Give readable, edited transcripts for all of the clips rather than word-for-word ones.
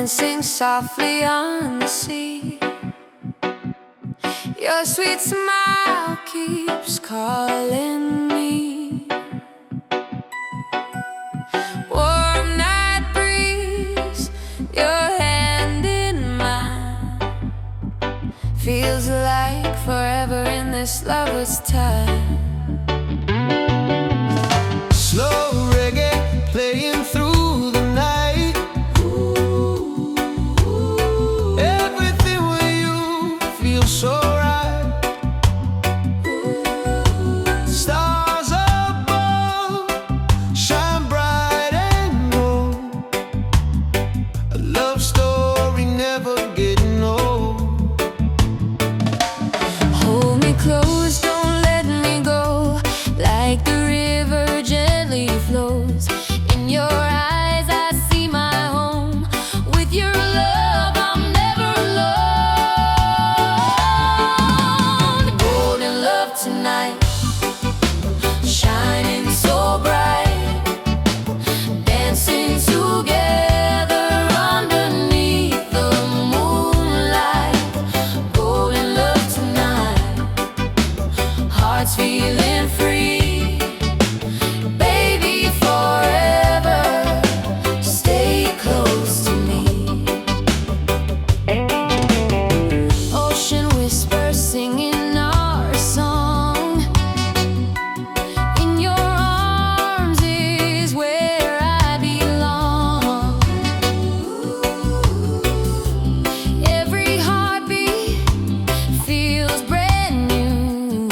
dancing softly on the sea. Your sweet smile keeps calling me. Warm night breeze, your hand in mine, feels like forever in this lover's time. Slow reggae playing through the night. Everything with you feels so right. Stars above shine bright and gold. A love story never getting old. Hold me close, don't let me go, like the river gently flows. In your eyes I see my home. With your love I'm never alone. Golden love tonight, shining so bright, dancing together underneath the moonlight. Golden love tonight, hearts feeling free. Baby, forever, stay close to me. Ocean whispers singing our song. In your arms is where I belong. Every heartbeat feels brand new.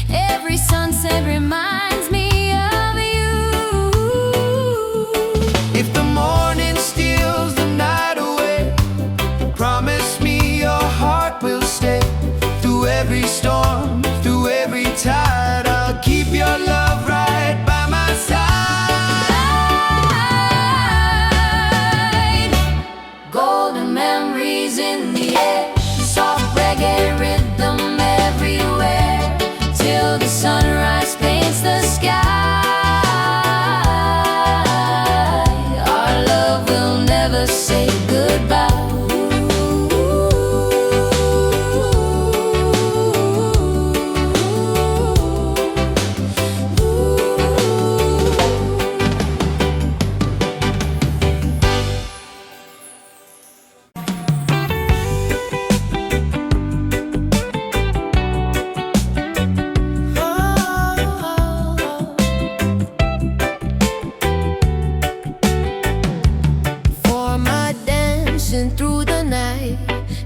Every sunset reminds me of you. If the morning steals the night away, promise me your heart will stay. Through every storm, through every tide, I'll keep your love right by my side. Golden memories in the air, soft reggae rhythm everywhere, till the sunrise paints the sky. Our love will never say goodbye. For my dancing through the night,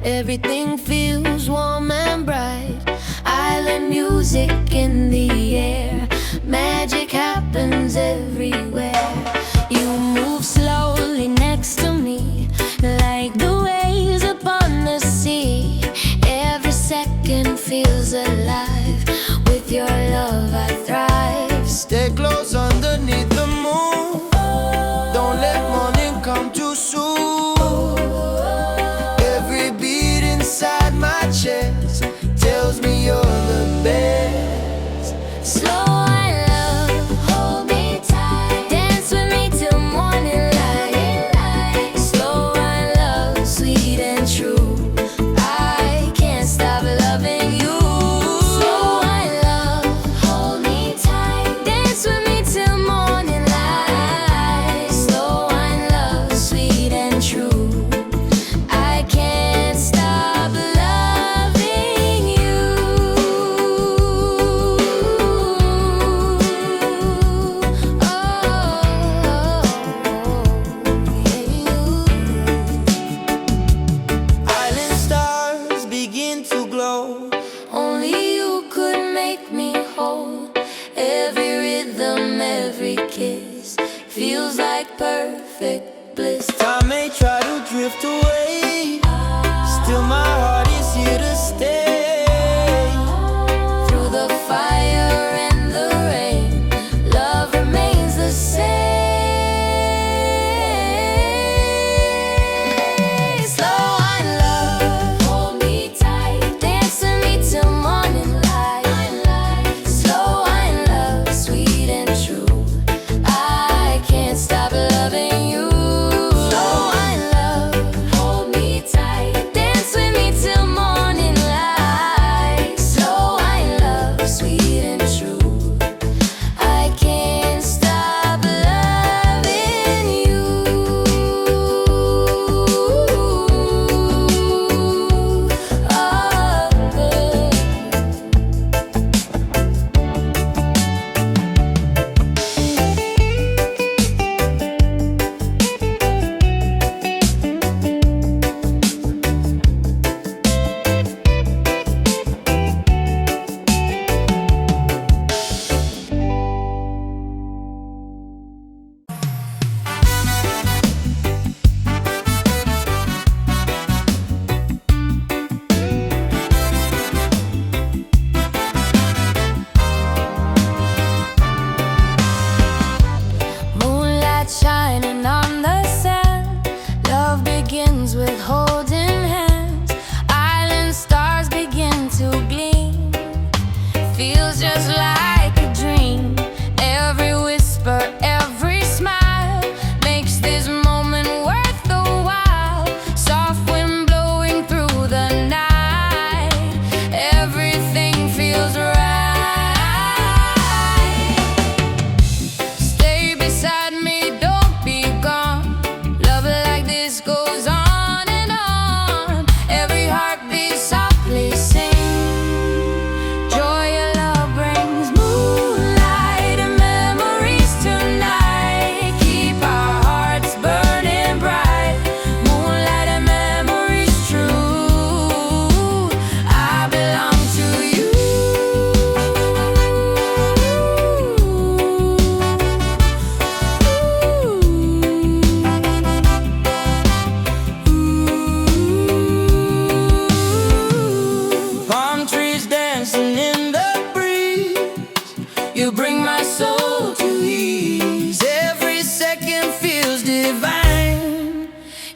everything feels warm and bright. Island music in the air, magic happens everywhere. You move slowly next to me, like the waves upon the sea. Every second feels alive. With your love I thrive. Stay close underneath the moon. Don't let morning come too soon. Every beat inside my chest tells me you're the best. Slow and love, hold me tight, dance with me till morning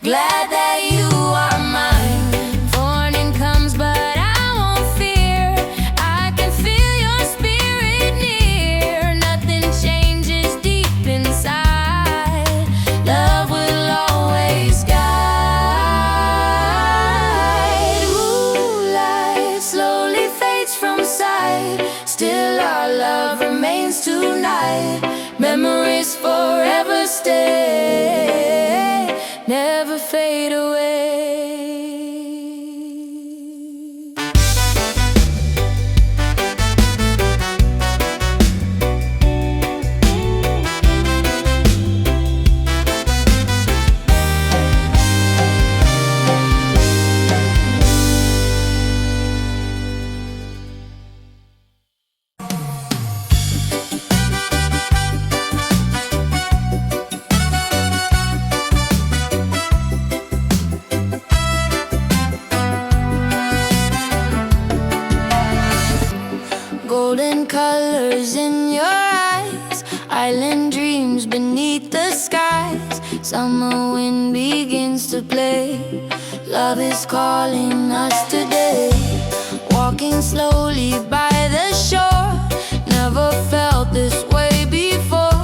glad that you are mine. Morning comes, but I won't fear. I can feel your spirit near. Nothing changes deep inside. Love will always guide. Moonlight slowly fades from sight. Still our love remains tonight. Memories forever stay, never fade away. Golden colors in your eyes, island dreams beneath the skies. Summer wind begins to play. Love is calling us today. Walking slowly by the shore. Never felt this way before.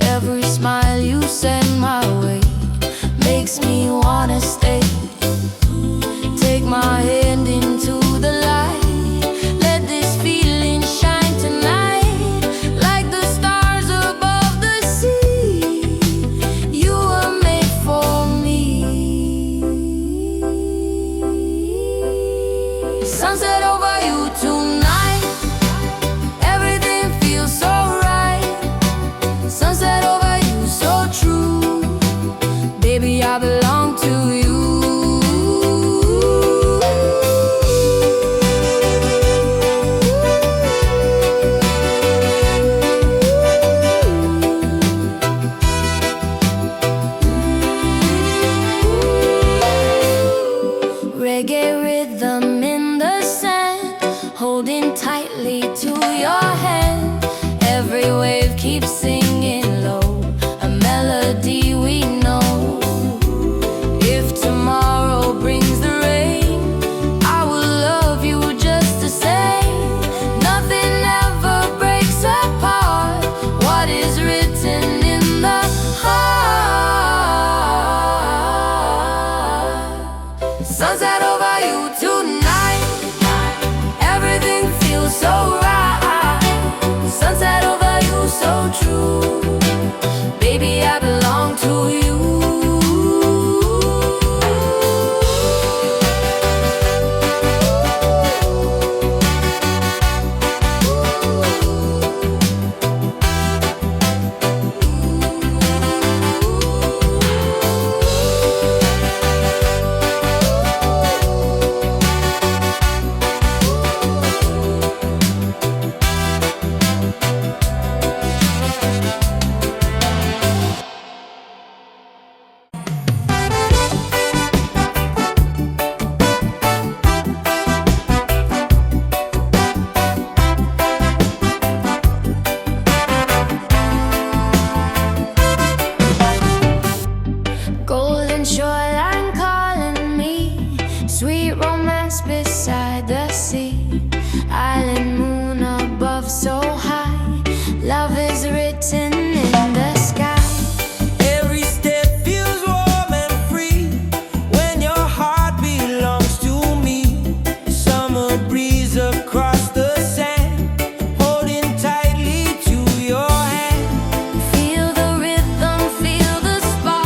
Every smile you send my way makes me wanna stay. Take my hand into the light. Let this feeling shine tonight, like the stars above the sea. You were made for me. Sunset over you tonight. Everything feels so right. Sunset over you, so true. Baby, I belong to you. Reggae rhythm in the sand, holding tightly to your hand. Every wave keeps singing low, a melody we know. If tomorrow brings the rain, I will love you just the same. Nothing ever breaks apart what is written in the heart. Sunset over you tonight. Everything feels so right. Sunset over you, so true. Baby, I belong to you. Golden shoreline calling me, sweet romance beside the sea. Island moon above so high, love is written in the sky. Every step feels warm and free when your heart belongs to me. Summer breeze across the sand, holding tightly to your hand. Feel the rhythm, feel the spark.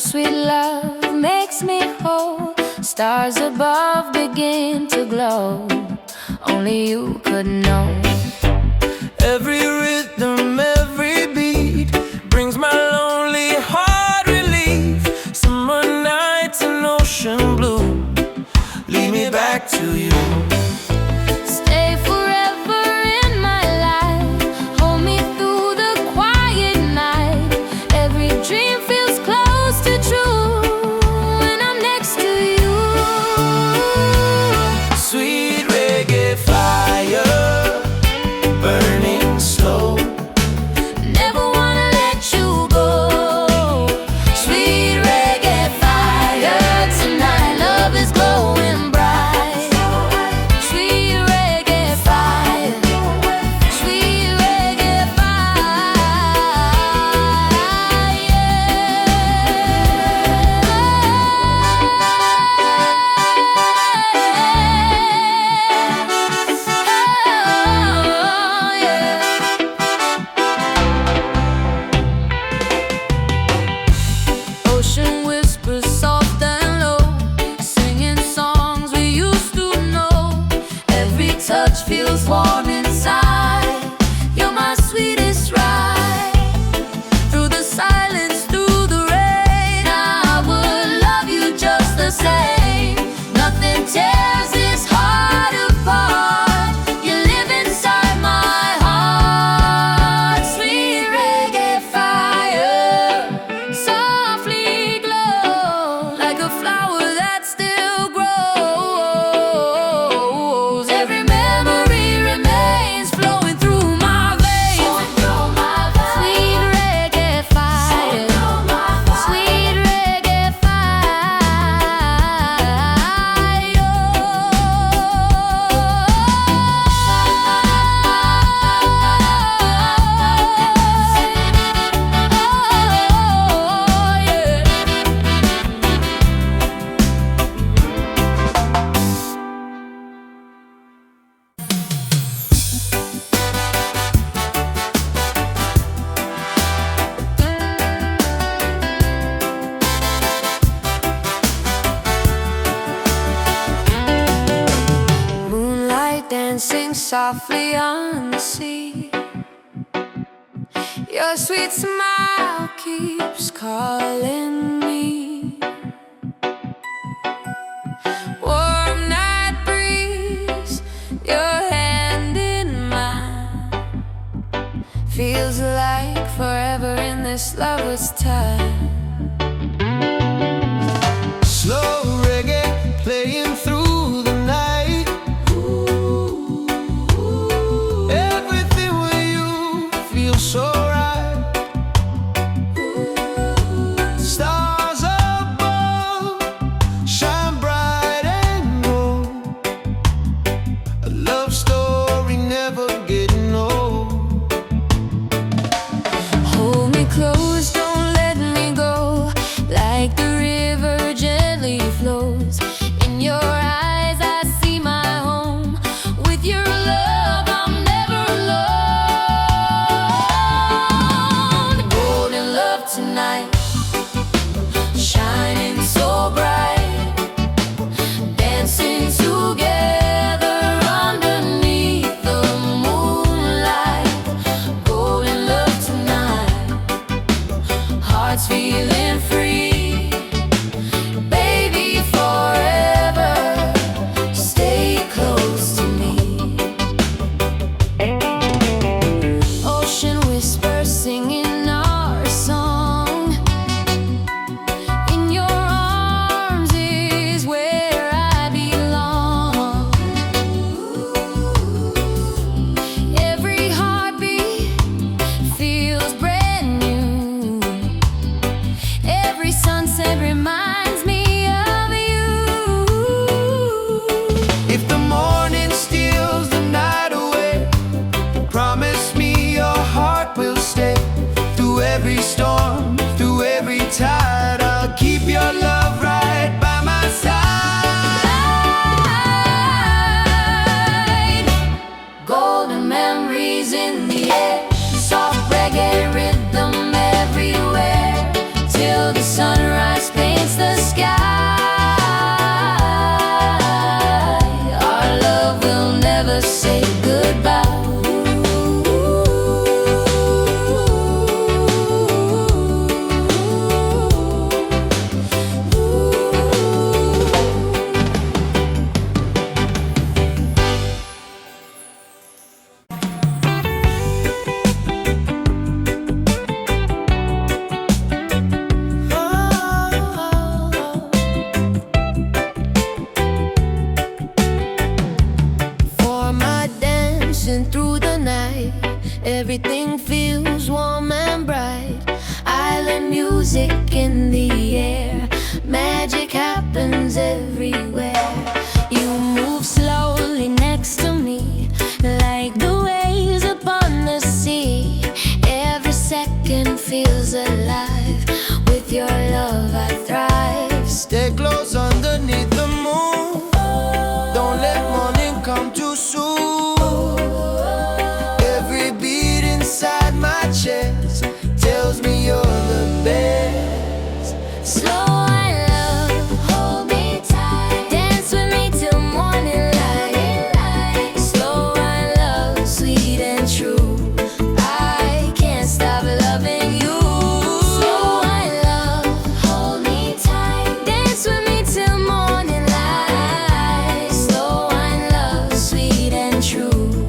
sweet love makes me whole. Stars above begin to glow. Only you could know. Every rhythm, every beat brings my lonely heart relief. Summer nights and ocean blue lead me back to you. Stay forever in my life. Hold me through the quiet night. Every dream feels close to true when I'm next to you. Sweet reggae fire, burning slow. Never wanna let you go. Sweet reggae fire, tonight love is glowing bright. Sweet reggae fire, sweet reggae Ocean whispers soft and low, singing songs we used to know. Every touch feels warm inside. You're my sweetest ride. Through the silence, through the rain, I would love you just the same. Nothing tears this heart apart. You live inside my heart. Sweet reggae fire, softly glow like a flower that still grows. Every memory remains flowing through my veins. Sweet reggae fire, sweet reggae Moonlight dancing softly on the sea. Your sweet smile keeps calling me. Warm night breeze, your hand in mine. Feels like forever in this lover's time. Slow reggae playing through the night. Everything with you feels so right. Stars above shine bright and gold. A love story never getting old. Hold me close, don't let me go. Like the river gently flows. In your eyes I see my home. With your love I'm never alone. Golden love tonight, shining so bright. Dancing together underneath the moonlight. Golden love tonight, hearts feeling free. Baby, forever stay close to me. Ocean whispers singing our song. In your arms is where I belong. Every heartbeat feels brand new. Every sunset reminds me of you. If the morning steals the night away, promise me your heart will stay. Through every storm, through every tide, I'll keep your love right by my side. Golden memories in the air, soft reggae rhythm everywhere, till the sunrise happens everywhere. You move slowly next to me, like the waves upon the sea. Every second feels alive. With your love I thrive. Stay close underneath the moon. Don't let morning come too soon. Every beat inside my chest tells me you're the best. Slow and love, hold me tight. Dance with me till morning light. Slow and love, sweet and true. I can't stop loving you. Slow and love, hold me tight. Dance with me till morning light. Slow and love, sweet and true.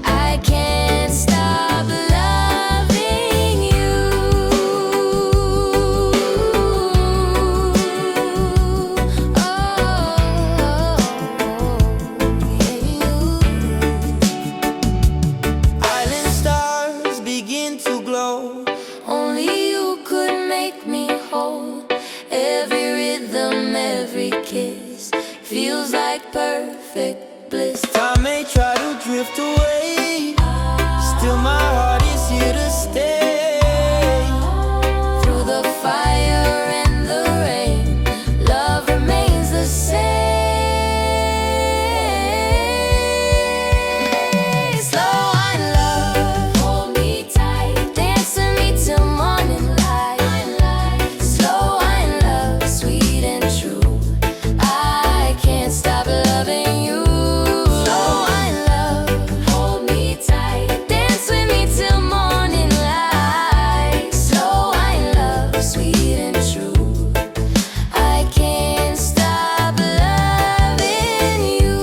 I can't stop loving you. Island stars begin to glow. Only you could make me whole. Every rhythm, every kiss feels like perfect bliss. Time may try to drift away, still my heart is here to stay. Through the fire and the rain, love remains the same. Slow and love, hold me tight. Dance with me till morning light. Slow and love, sweet and true. I can't stop loving you. Slow and love, hold me tight. Dance with me till morning light. Slow and love, sweet and true. I can't stop loving you.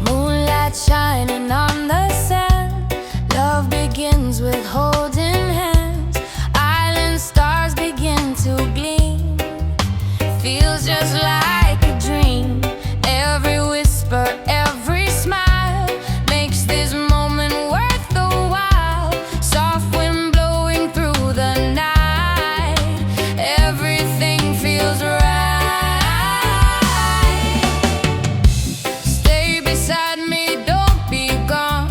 Moonlight shining on the sand. Love begins with holding hands. Island stars begin to gleam. Feels just like a dream. Every whisper, every smile makes this moment worth the while. Soft wind blowing through the night. Everything feels right. Stay beside me, don't be gone.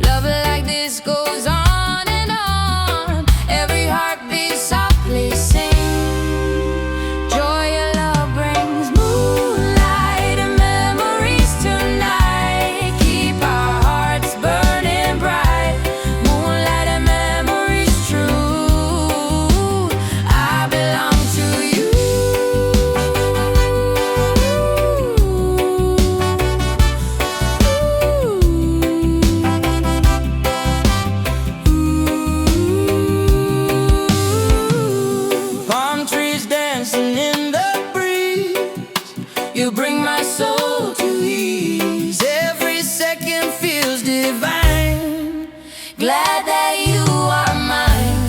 Love like this goes on and on. Every heartbeat softly sing. Joy your love brings. Moonlight and memories tonight. Keep our hearts burning bright. Moonlight and memories true. I belong to you. Palm trees dancing in the breeze. You bring my soul to ease. Every second feels divine. Glad that you are mine.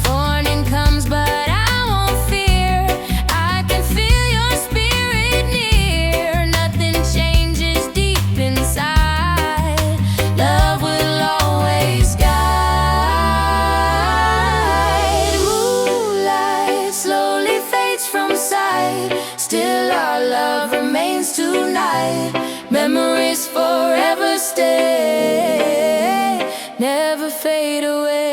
Morning comes, but I won't fear. I can feel your spirit near. Nothing changes deep inside. Love will always guide. Moonlight slowly fades from sight. Still our love remains tonight. Memories forever stay, never fade away.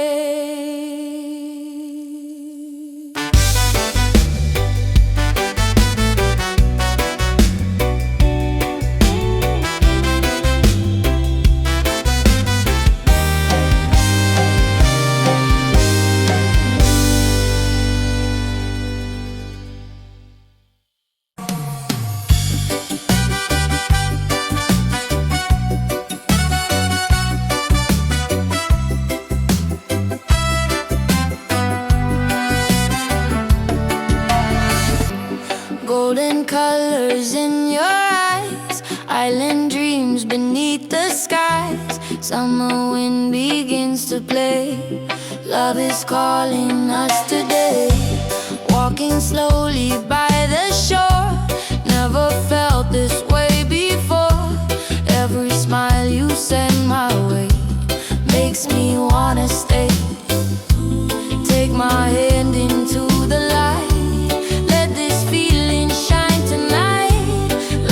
Island dreams beneath the skies. Summer wind begins to play. Love is calling us today. Walking slowly by the shore. Never felt this way before. Every smile you send my way makes me wanna stay. Take my hand into the light. Let this feeling shine tonight.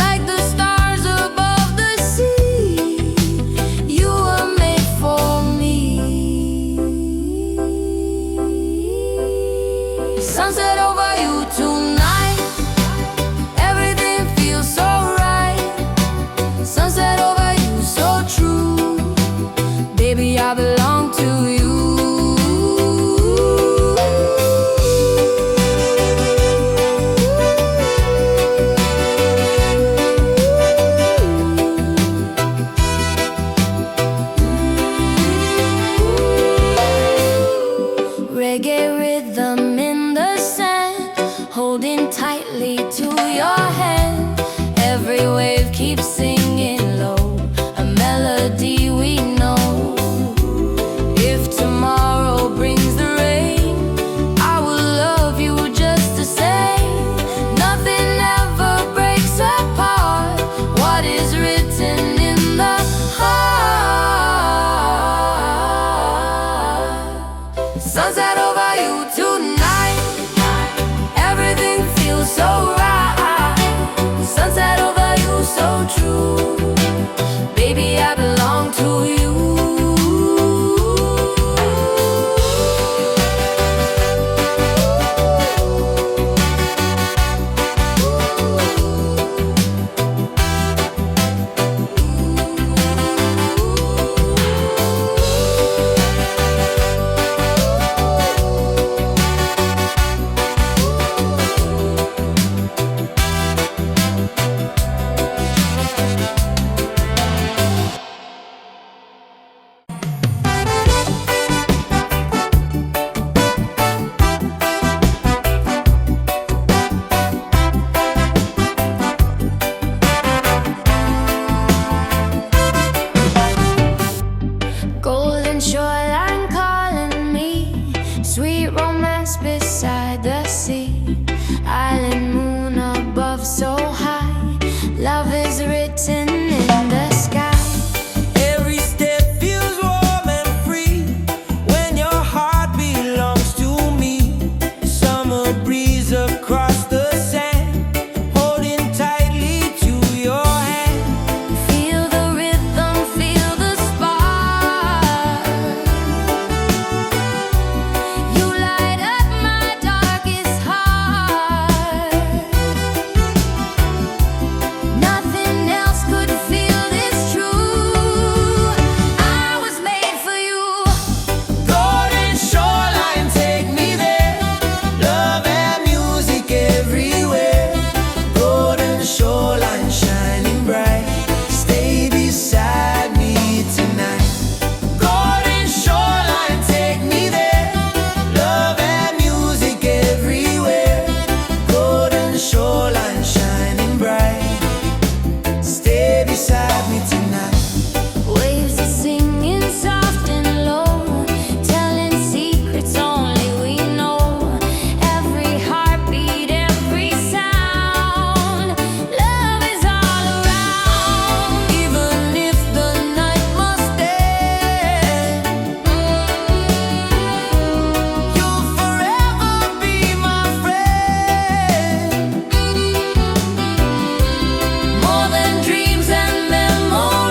Like the stars above the sea, you were made for me. Sunset over you tonight. Everything feels so right. Sunset over you, so true. Baby, I belong to you. Reggae rhythm in the sand, holding tightly to your hand. Every wave keeps singing low, a melody we know. If tomorrow brings the rain, I will love you just the same. Nothing ever breaks apart what is written in the heart. Sunset over you tonight. Everything feels so right. Sunset over you, so true. Baby, I belong to you. Golden shoreline calling me, sweet romance beside the sea. Island moon above so high, love is written in the sky. Every step feels warm and free when your heart belongs to me. Summer breeze across the sand, holding tightly to your hand. Feel the rhythm, feel the spark. You light up my darkest heart. Nothing else could feel this true. I was made for you. Golden shoreline, take me there. Love and music everywhere. Golden shoreline shining bright. Stay beside me tonight. Golden shoreline, take me there. Love and music everywhere. Golden shoreline shining bright. Stay beside me tonight. Waves are singing soft and low, telling secrets only we know. Every heartbeat, every sound, love is all around. Even if the night must end, you'll forever be my friend. More than dreams and memories.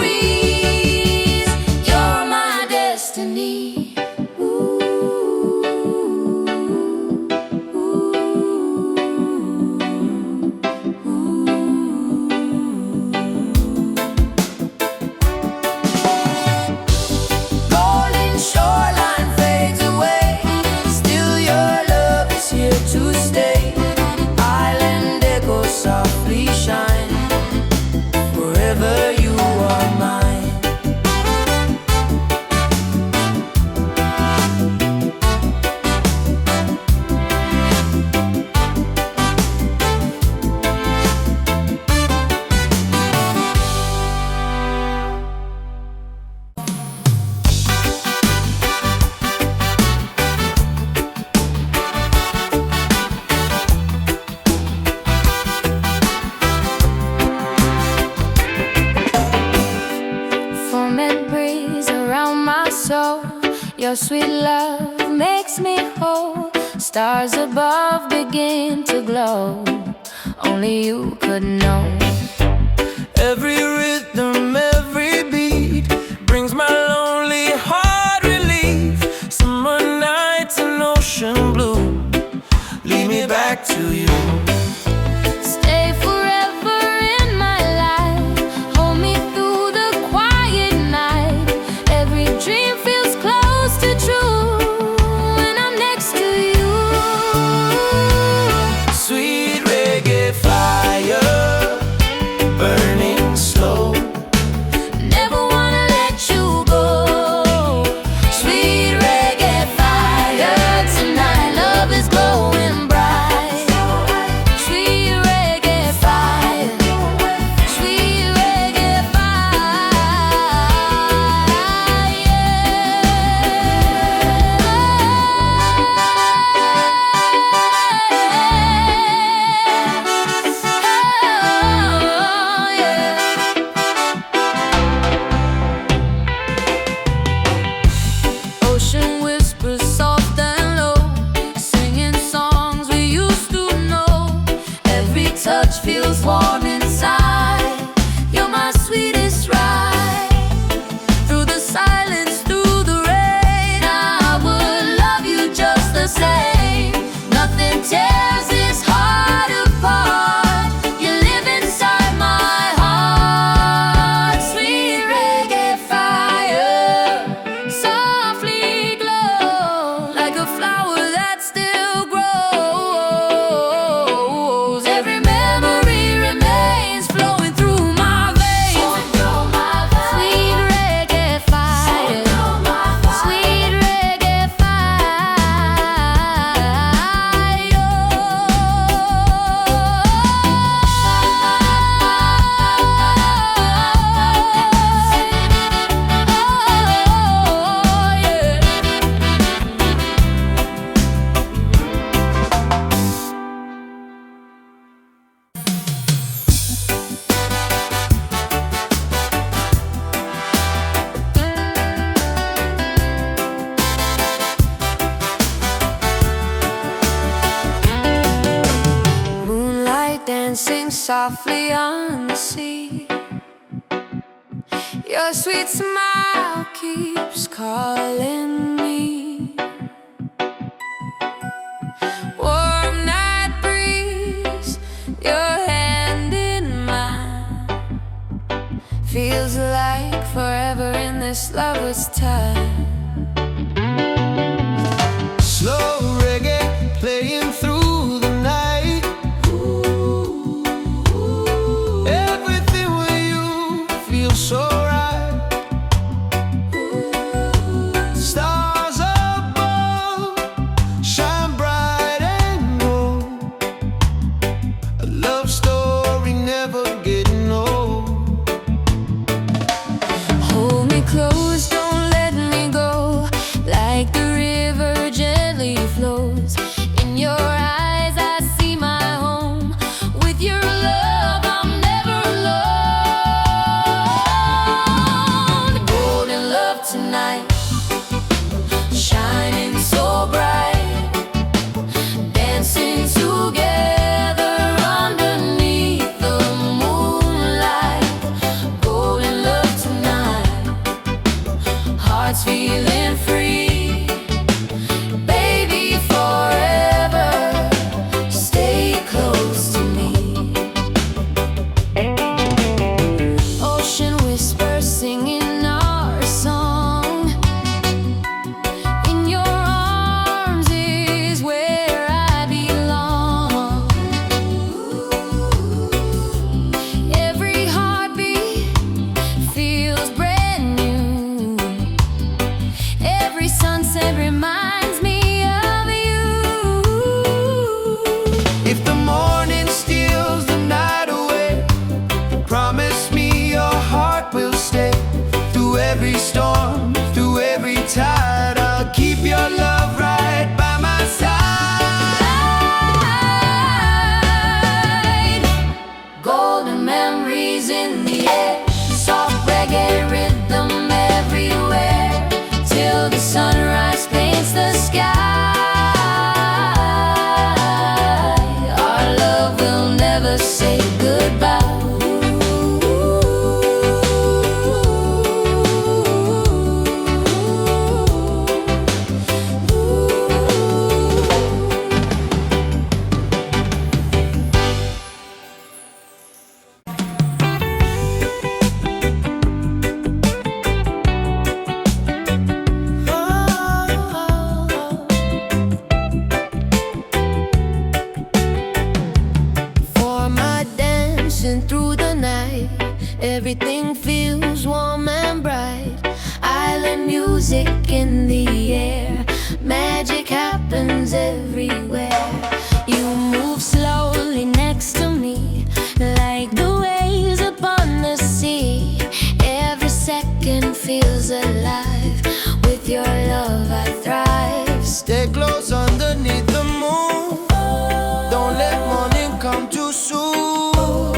Your sweet love makes me whole. Stars above begin to glow. Only you could know. Every rhythm, every beat brings my lonely heart relief. Summer nights and ocean blue lead me back to you. Stay forever in my life. Hold me through the quiet night. Every dream feels close to true when I'm next to you. Sweet reggae fire, burning slow. Never wanna let you go. Sweet reggae fire, tonight love is glowing bright. Sweet reggae fire, sweet reggae Ocean whispers soft and low, singing songs we used to know. Every touch feels warm inside. You're my sweetest ride. Through the silence, through the rain, I would love you just the same. Nothing tears this heart apart. You live inside my heart. Sweet reggae fire, softly glow like a flower that still grows. Every memory remains flowing through my veins. Sweet reggae fire, sweet reggae Moonlight dancing softly on the sea. Your sweet smile keeps calling me. Warm night breeze, your hand in mine. Feels like forever in this lover's time. Slow reggae playing through the night. Everything with you feels so right. Stars above shine bright and gold. A love story never getting old. Hold me close, don't let me go. Like the river gently flows. In your eyes I see my home. With your love I'm never alone. Golden love tonight, shining so bright. Dancing together underneath the moonlight. Golden love tonight, hearts feeling free. Baby, forever stay close to me. Ocean whispers singing our song. In your arms is where I belong. Every heartbeat feels brand new. Every sunset reminds me of you. If the morning steals the night away, promise me your heart will stay. Through every storm, through every tide, I'll keep your love right by my side. Golden memories in the air, soft reggae rhythm everywhere, till the sunrise. night. Everything feels warm and bright. Island music in the air. Magic happens everywhere. You move slowly next to me, like the waves upon the sea. Every second feels alive. With your love I thrive. Stay close underneath the moon. Don't let morning come too soon.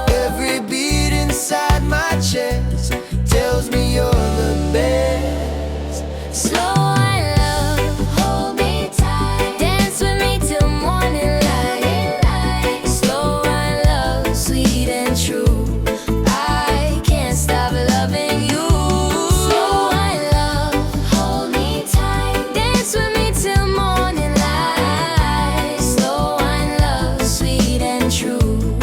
Every beat inside my chest tells me you're the best. Slow and love, hold me tight. Dance with me till morning light. Slow and love, sweet and true. I can't stop loving you. Slow and love, hold me tight. Dance with me till morning light. Slow and love, sweet and true.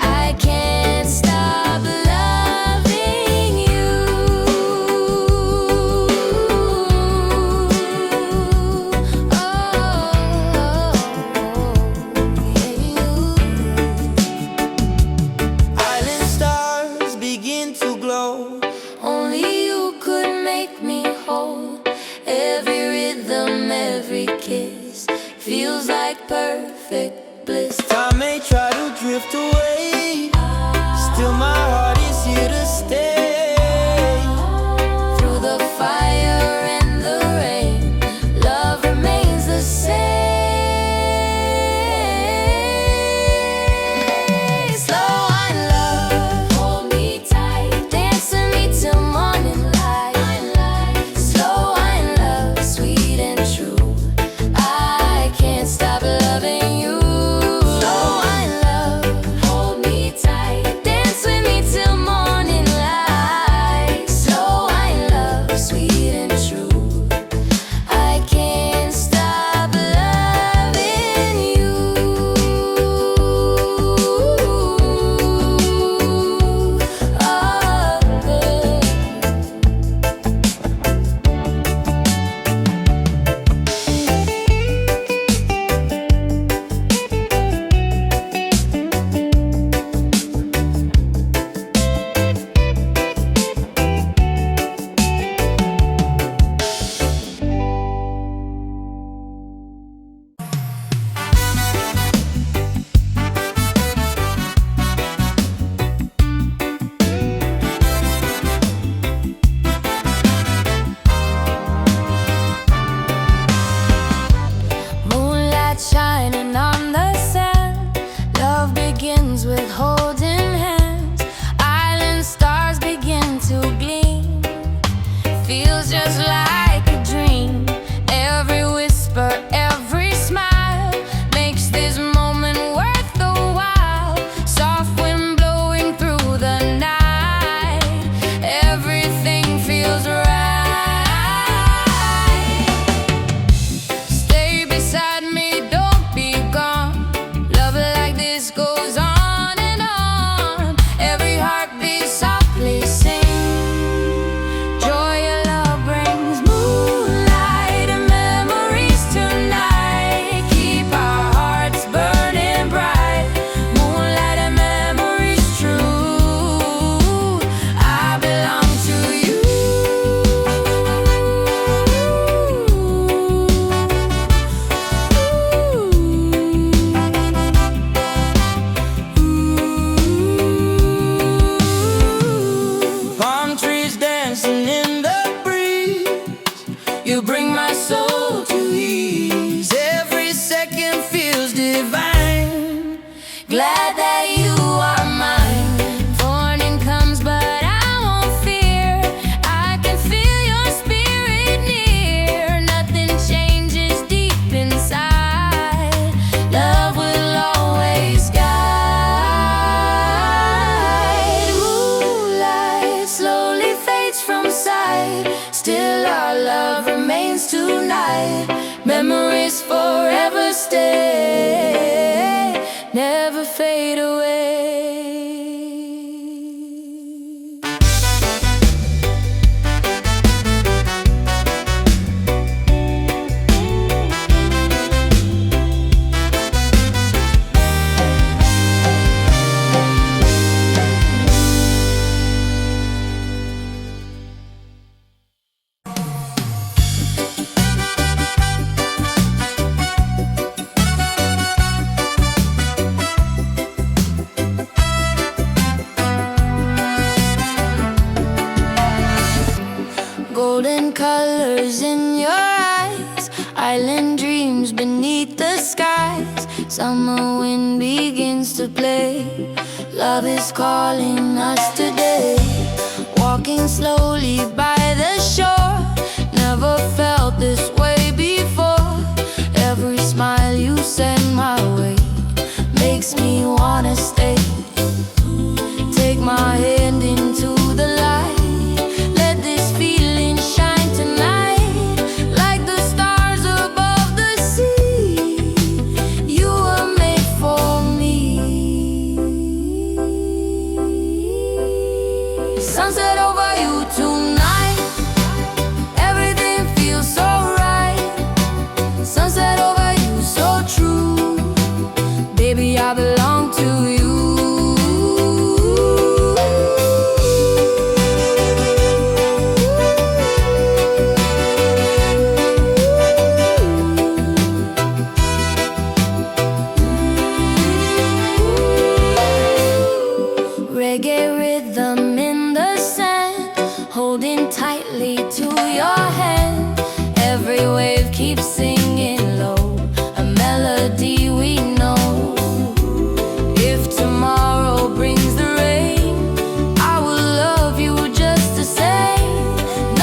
I can't stop loving you. Island stars begin to glow. Only you could make me whole. Every rhythm, every kiss feels like perfect bliss. Time may try to drift away, still my heart is here to stay. Through the fire and the rain, love remains the same. Slow and love, hold me tight. Dance with me till morning light. Slow and love, sweet and true. I can't stop loving you. Slow and love, hold me tight. Dance with me till morning light. Slow and love, sweet and true. I can't stop loving you. Moonlight shining on the sand. Love begins with holding hands. Island stars begin to gleam. Feels just like a dream. Every whisper, every smile makes this moment worth the while. Soft wind blowing through the night. Everything feels right. Stay beside me, don't be gone. Love like this goes on and on. Every heartbeat softly sing. Joy your love brings. Moonlight and memories tonight. Keep our hearts burning bright. Moonlight and memories true. I belong to you. Palm trees dancing in the breeze. You bring my soul to ease. Every second feels divine. Glad that you are mine. Morning comes, but I won't fear. I can feel your spirit near. Nothing changes deep inside. Love will always guide. Moonlight slowly fades from sight. Still our love remains tonight. Memories forever stay, never fade away. beneath the skies. Summer wind begins to play. Love is calling us today. Walking slowly by the shore. Never felt this way before. Every smile you send my way makes me wanna stay. Take my hand into the light. Let this feeling shine tonight. Like the stars above the sea, you were made for me. Sunset over you tonight. Everything feels so right. Sunset over you, so true. Baby, I belong to you. Reggae rhythm in the sand, holding tightly to your hand. Every wave keeps singing low, a melody we know. If tomorrow brings the rain, I will love you just the same.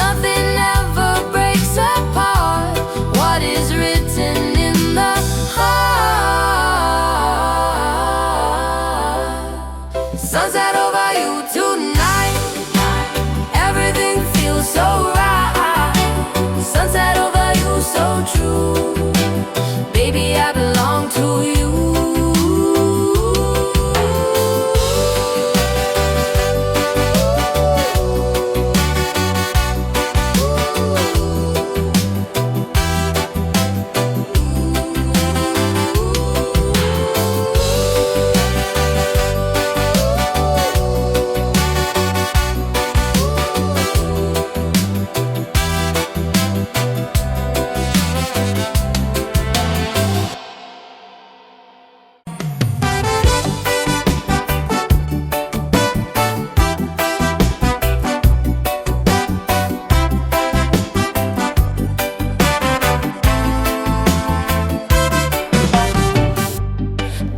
Nothing ever breaks apart what is written in the heart. Sunset over you tonight. Everything feels so right. Sunset over you, so true. Baby, I belong to you.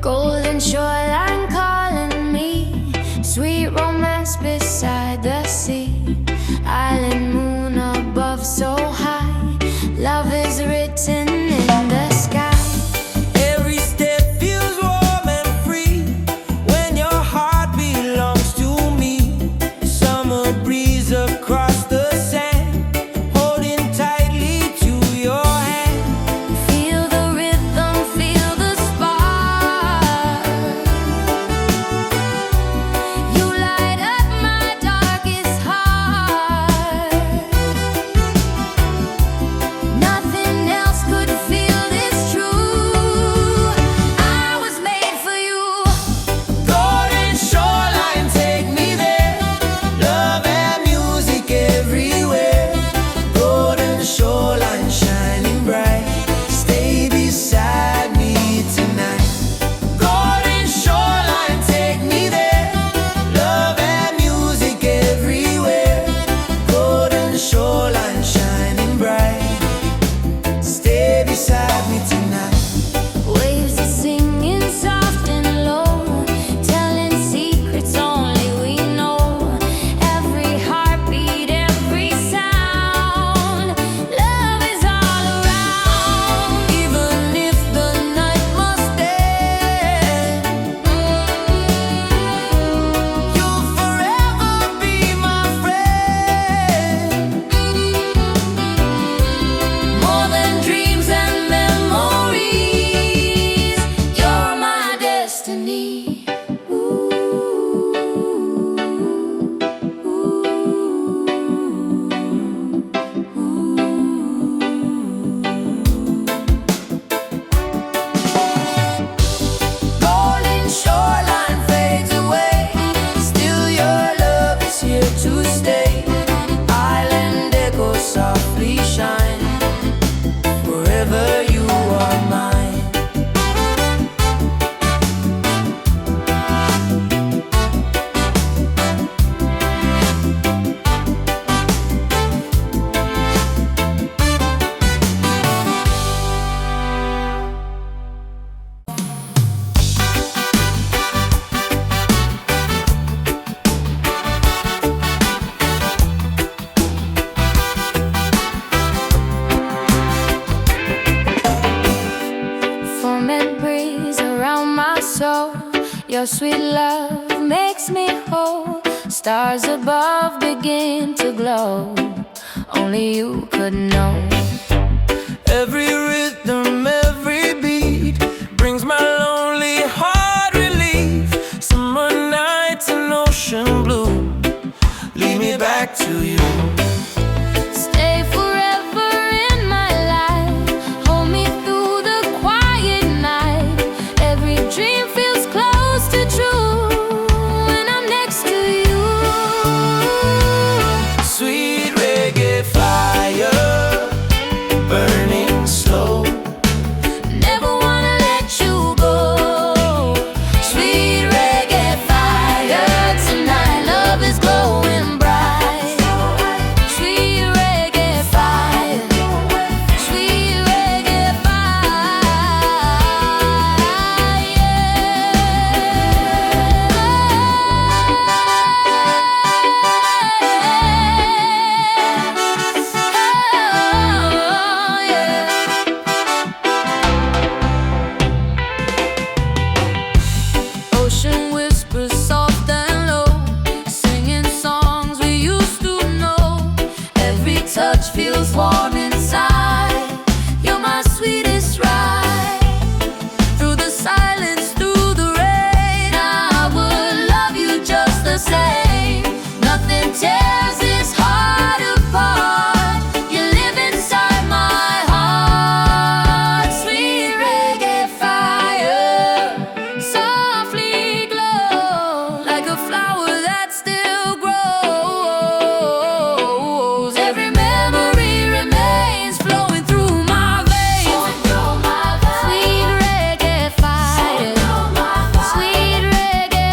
Golden shoreline calling me, sweet romance beside the sea. Island moon above so high, love is written in the sky. Every step feels warm and free when your heart belongs to me. Summer breeze across the sand, holding tightly to your hand. Feel the rhythm, feel the spark. You light up my darkest heart. Nothing else could Your sweet love makes me whole. Stars above begin to glow. Only you could know. Every rhythm, every beat brings my lonely heart relief. Summer nights and ocean blue lead me back to you. Stay forever in my life. Hold me through the quiet night. Every dream feels close to true when I'm next to you. Sweet reggae fire, burning slow. Never wanna let you go. Sweet reggae fire, tonight love is glowing bright. Sweet reggae fire, sweet reggae Ocean whispers soft and low, singing songs we used to know. Every touch feels warm inside. You're my sweetest ride. Through the silence, through the rain, I would love you just the same. Nothing tears this heart apart. You live inside my heart. Sweet reggae fire, softly glow like a flower that still grows. Every memory remains flowing through my veins. Sweet reggae fire, sweet reggae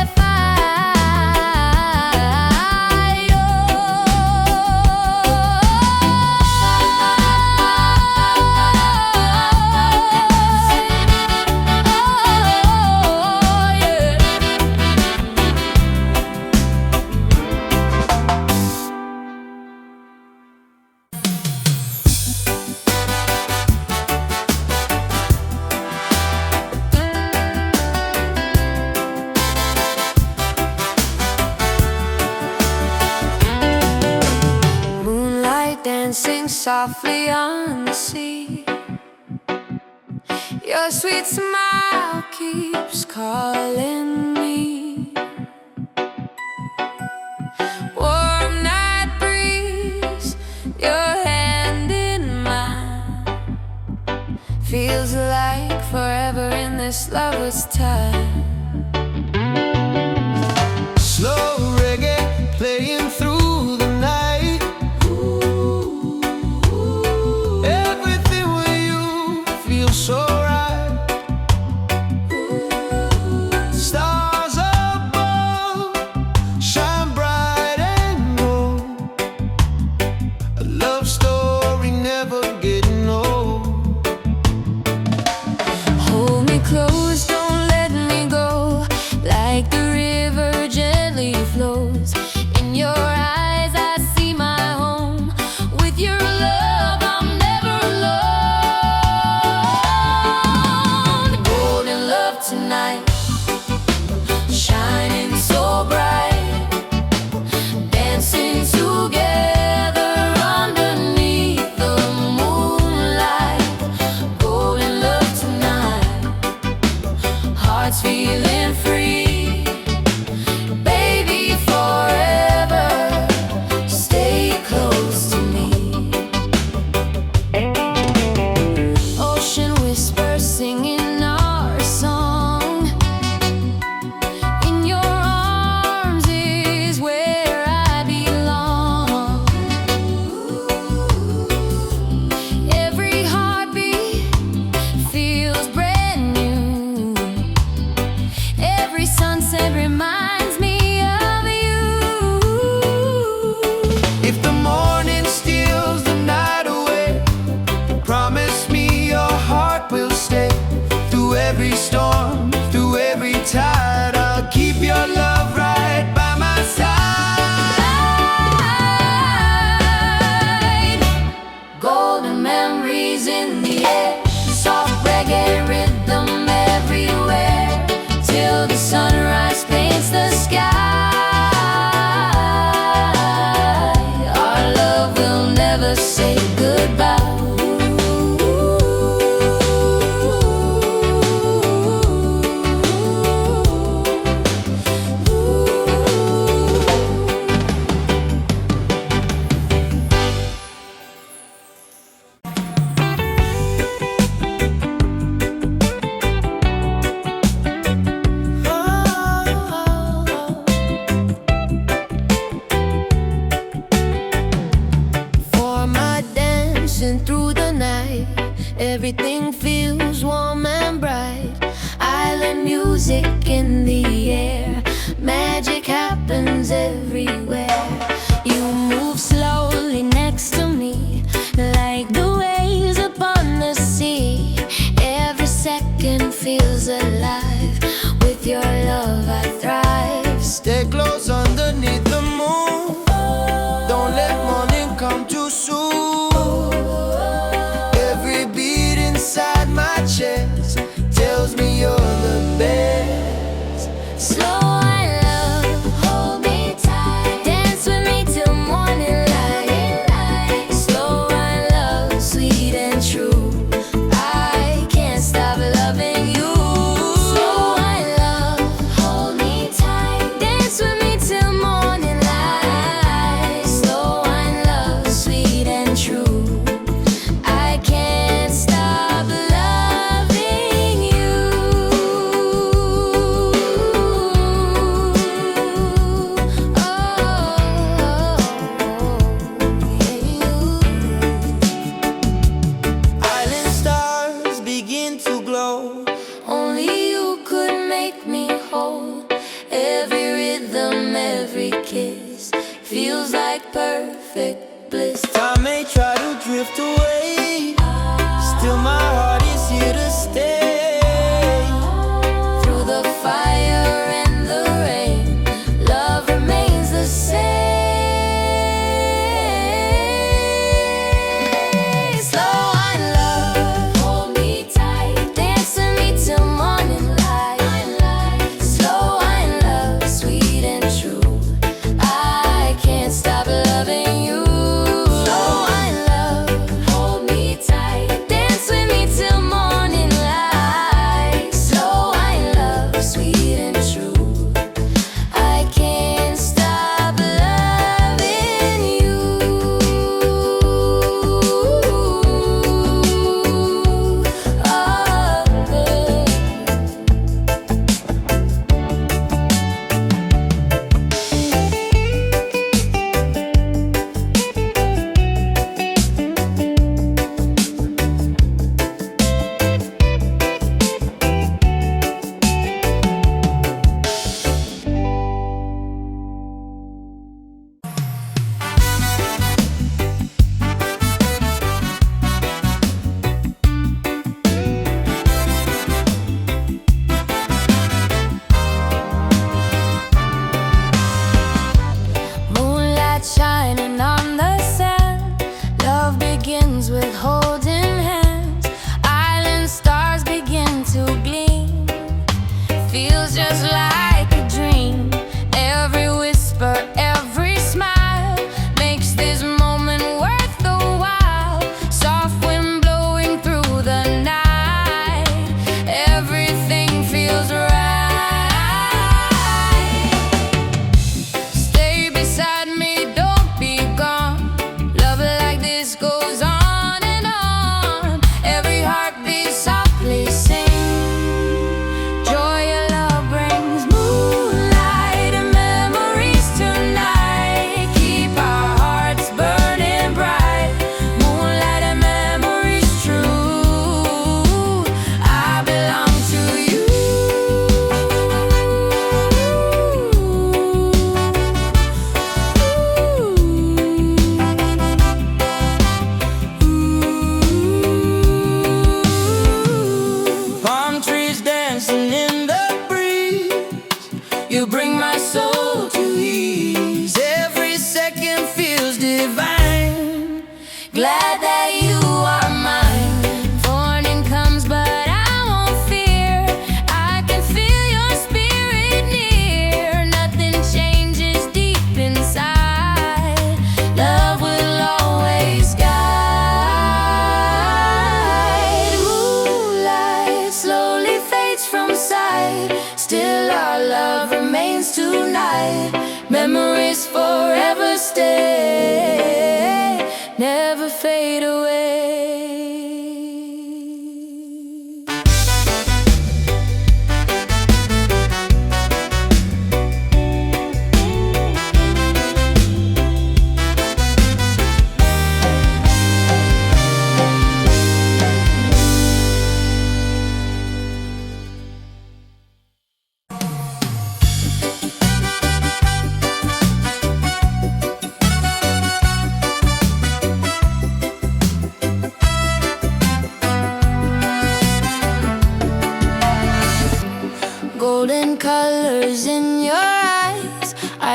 Moonlight dancing softly on the sea. Your sweet smile keeps calling me. Warm night breeze, your hand in mine. Feels like forever in this lover's time. Slow reggae playing through the night. Everything with you feels so right. Stars above shine bright and low. A love story never getting old. Hold me close, don't let me go. everything feels warm and bright. Island music in the air, magic happens everywhere. You move slowly next to me, like the waves upon the sea. Every second feels alive, with your love I thrive. Stay close underneath the moon, don't let morning come too soon. Every beat inside my chest tells me you're the best. Slow and love, hold me tight, dance with me till morning light. Slow and love, sweet and true, I can't stop loving you. Slow and love, hold me tight, dance with me till morning light. Slow and love, sweet and true, I can't stop loving you. Island stars begin to glow. Only you could make me whole. Every rhythm, every kiss feels like perfect bliss. Time may try to drift away, still my heart is here to stay. Through the fire and the rain, love remains the same. Slow and love, hold me tight, dance with me till morning light. Slow and love, sweet and true, I can't stop loving you.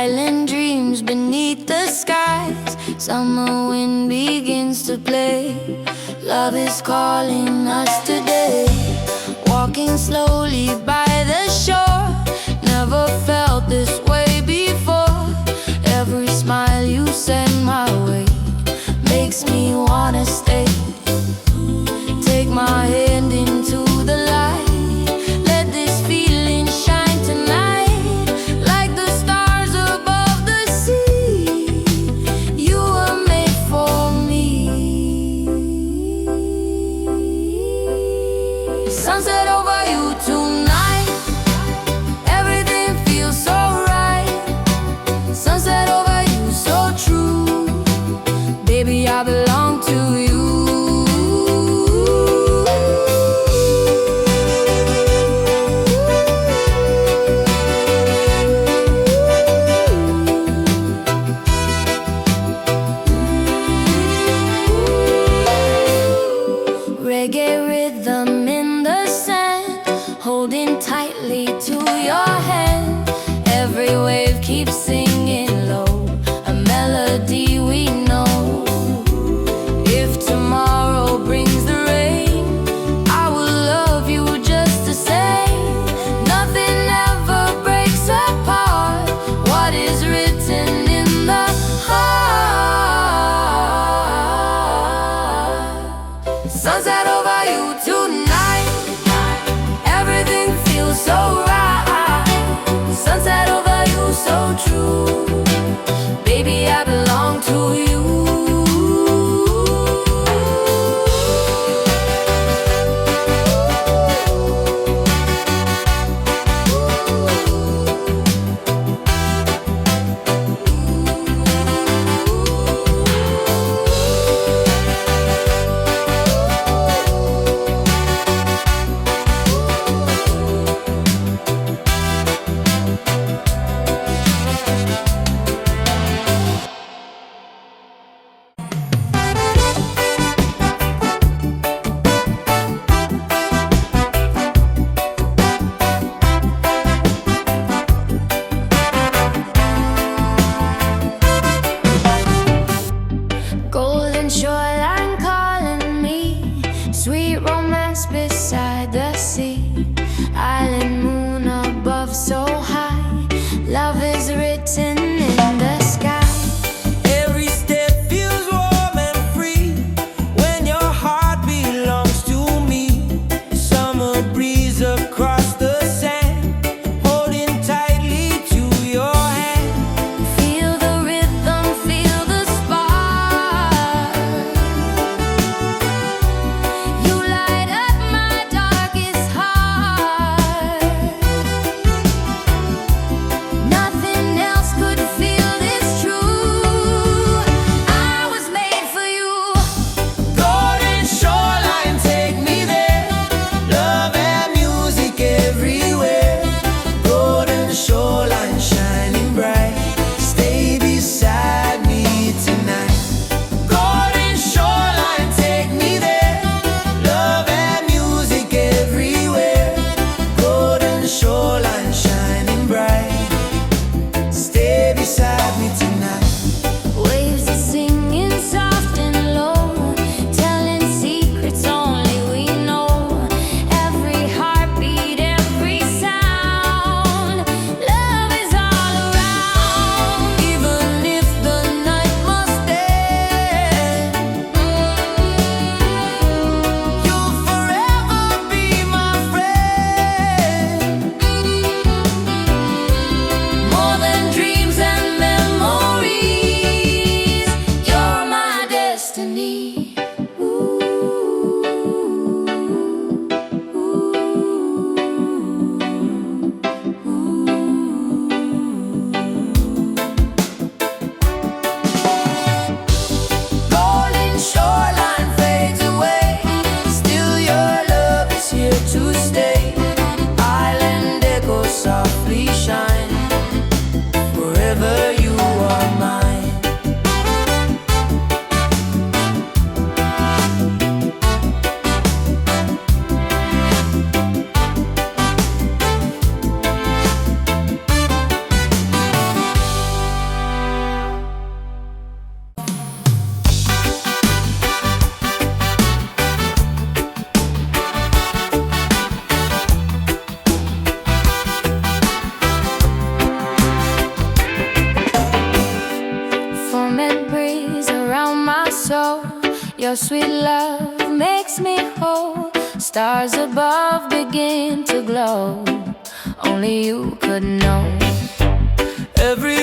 Island dreams beneath the skies. Summer wind begins to play. Love is calling us today. Walking slowly by the shore. Never felt this way before. Every smile you send my way makes me wanna stay. Take my hand into the light. Let this feeling shine tonight. Like the stars above the sea, you were made for me. Sunset over you tonight. Everything feels so right. Sunset over you, so true. Baby, I belong to you. Reggae rhythm in the sand, holding tightly to your hand. Every wave keeps singing low, a melody we know. If tomorrow brings the rain, I will love you just the same. Nothing ever breaks apart what is written in the heart. Sunset over you tonight. Everything feels so right. Sunset over you, so true. Baby, I belong to you. Golden shoreline calling me, sweet romance beside the sea. Island moon above so high, love is written in the sky. Every step feels warm and free when your heart belongs to me. Summer breeze across the sand, holding tightly to your hand. Feel the rhythm, feel the spark. You light up my darkest heart. Nothing else could feel this true. I was made for you. Golden shoreline, take me there. Love and music everywhere. Golden shoreline, shining bright. Stay beside me tonight. Golden shoreline, take me there. Love and music everywhere. Golden shoreline, shining bright. Stay beside me tonight. Waves are singing soft and low, telling secrets only we know. Every heartbeat, every sound, love is all around. Even if the night must end, you'll forever be my friend. More than dreams and memories, you're my destiny. Golden shoreline fades away, still your love is here to stay. Island echoes softly shine, forever you are mine. Your sweet love makes me whole. Stars above begin to glow. Only you could know. Every